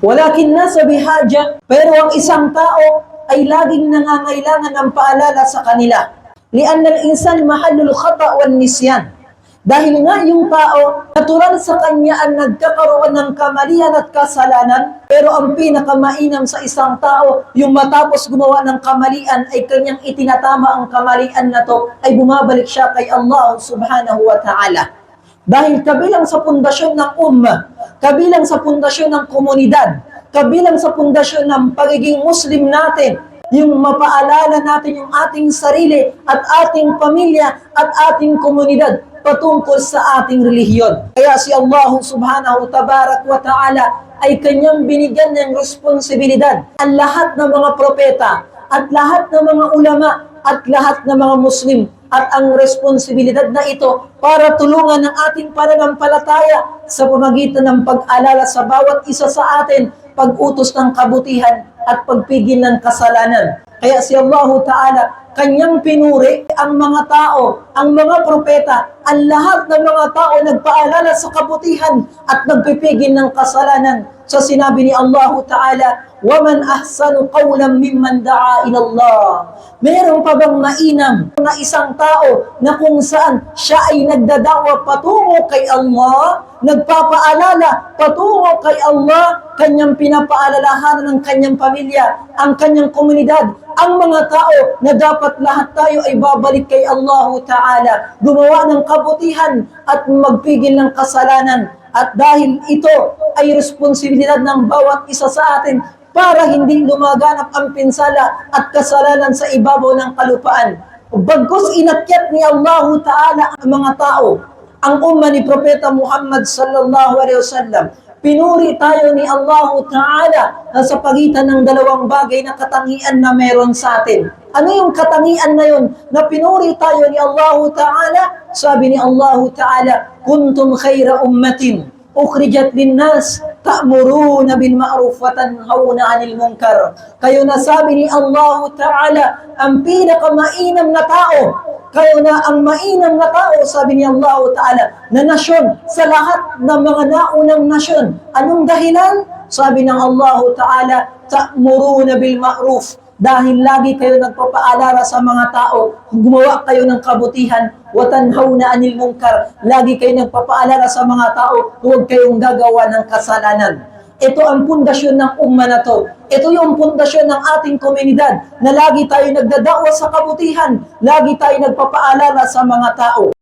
Walakin nasa bihaja, pero ang isang tao ay laging nangangailangan ng paalala sa kanila. Lianna al-insan mahallul khata' wan nisyan. Dahil nga yung tao, natural sa kanya ang nagkakaroon ng kamalian at kasalanan, pero ang pinakamainam sa isang tao, yung matapos gumawa ng kamalian ay kanyang itinatama ang kamalian na to, ay bumabalik siya kay Allah subhanahu wa ta'ala. Dahil kabilang sa pundasyon ng ummah, kabilang sa pundasyon ng komunidad, kabilang sa pundasyon ng pagiging Muslim natin, yung mapaalala natin yung ating sarili at ating pamilya at ating komunidad patungkol sa ating relihiyon. Kaya si Allah subhanahu tabarak wa ta'ala ay kanyang binigyan ng responsibilidad ang lahat ng mga propeta at lahat ng mga ulama at lahat ng mga Muslim at ang responsibilidad na ito para tulungan ang ating pananampalataya sa pamagitan ng pag-alala sa bawat isa sa atin, pag-utos ng kabutihan at pagpigil ng kasalanan. Kaya si Allah Ta'ala, kanyang pinuri ang mga tao, ang mga propeta, ang lahat ng mga tao nagpaalala sa kabutihan at nagpipigil ng kasalanan. So sinabi ni Allah Ta'ala, وَمَنْ أَحْسَنُ قَوْلًا مِمَّنْ دَعَا إِلَى اللَّهِ. Meron pa bang mainam na isang tao na kung saan siya ay nagdadawa patungo kay Allah, nagpapaalala patungo kay Allah, kanyang pinapaalalahanan ng kanyang pamilya, ang kanyang komunidad, ang mga tao na dapat lahat tayo ay babalik kay Allah Ta'ala, gumawa ng kabutihan at magpigil ng kasalanan. At dahil ito ay responsibilidad ng bawat isa sa atin para hindi lumaganap ang pinsala at kasalanan sa ibabaw ng kalupaan. Bagkus inakyat ni Allah Ta'ala ang mga tao, ang umma ni Propeta Muhammad sallallahu alaihi wasallam, pinuri tayo ni Allah Ta'ala sa pagitan ng dalawang bagay na katangian na meron sa atin. Ano yung katangian na yun na pinuri tayo ni Allah Ta'ala? Sabi ni Allah Ta'ala, kuntum khayra ummatin ukhrijat linnas ta'muruna bil ma'ruf wa tanhauna 'anil munkar. Kayo na sabi ni Allah Ta'ala ang pinakamainam na tao. Kayo na ang mainam na tao, sabi ni Allah Ta'ala, na nasyon sa lahat ng mga naunang nasyon. Anong dahilan? Sabi ng Allah Ta'ala, ta'muruna bil ma'ruf. Dahil lagi kayo nagpapaalala sa mga tao, gumawa kayo ng kabutihan, wa tanhauna 'anil munkar. Lagi kayo nagpapaalala sa mga tao, huwag kayong gagawa ng kasalanan. Ito ang pundasyon ng umma na to. Ito yung pundasyon ng ating komunidad na lagi tayo nagdadawa sa kabutihan, lagi tayo nagpapaalala sa mga tao.